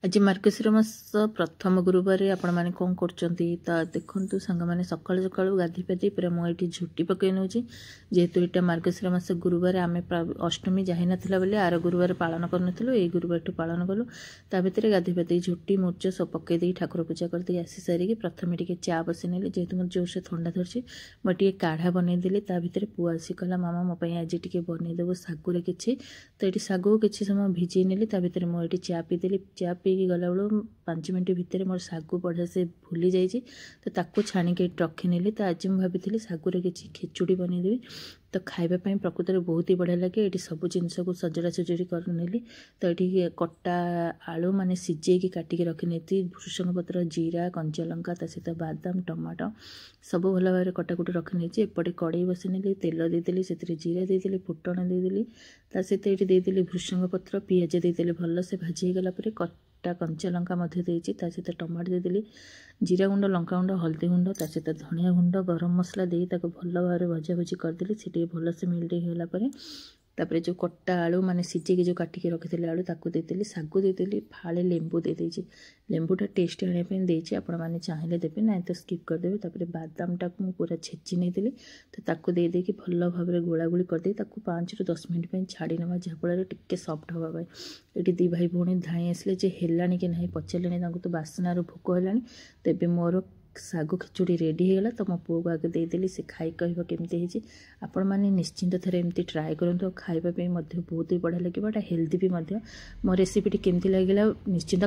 आज मार्गशीर मास प्रथम गुरुवार आपण मैंने कौन कर देखु सांग मैंने सका सका गाधी पाधी पूरा मुझे झुटी पकई नौ जेहेतु यहाँ मार्गशीर मास गुरुवार आम अष्टमी जा ना बोले आर गुरुवार पालन करूँ ये गुरुवार पालन कलु ता भर गाधी पाधी झुटी मुर्च सब पकईदे ठाकुर पूजा करदे आसी सारिकी प्रथम टे चा बसई नेली जेहेतु मैं जोर से थंडा धरसी मुझे काढ़ा बनईदेली ता भर पुआ आसी कहला मामा मो आज टे बनईदेव सागुरे किसी तो ये सागु किसी समय भिजई नेली ता भर मुझे चा पीदेली चा पी गला बेलू 5 मिनट भितर मोर सागु बढ़िया से भूली जाइए तो ताकू छाणिक रखिनेली तो आज मुझे भाभी सागुरे किसी खिचुड़ी बनईदेवी तो खाइबापी प्रकृत में बहुत ही बढ़िया लगे ये सब जिनस को सजड़ा सजड़ी करनेली तो ये कटा आलू माने सिझेकी काटिकी रखी भृषंग पत्र जीरा कंचा लंका ता सहित बादाम टमाटो सब भल भाव कटाकुटी रखी नहीं एपटे कड़े बसई नेली तेल देदेली से जीरा देदेली फुटण देदेली ता सहित ये देदेली भृषंग पत्र पियाज देदेली भल से भाजी गला कटा कंचा लंका सहित टमाटो देदेली जीरा गुंड लंका गुंड हल्दी गुंड ता सहित धनिया गुंड गरम मसला दे भल भाव भजा भुजी करदेली से भल से मिलटे होगापर तापर जो कटा आलू माने सिझेकी जो काटिकी रखी आलू ताकू देदेली सागु देदेली फाड़े लेंबू दे लेंबूटा टेस्ट आने देती आपण मैंने चाहिए देवे ना तो स्किप करदेवे तापर बादाम टाक पूरा छेची नहीं तो ताकू दे देकी भल भाव गोलागोली करदे 5 ରୁ 10 मिनट छाड़ी नवा जहाँफल टिके सफ्ट हाँपाई ये दी भाई भौणी धाई आसले जे हेलानी कि नहीं पचारे तो बासनार भोक है तेज मोर सागु खिचुड़ी रेडी होगा तो मो पुआ को आगे देदेली से खाई कह केमती आपण मैंने निश्चिंत थे एमती ट्राए करूँ खाइबा बहुत ही बढ़िया लगे हेल्दी भी मो रेसिपी केमती लगे निश्चिंत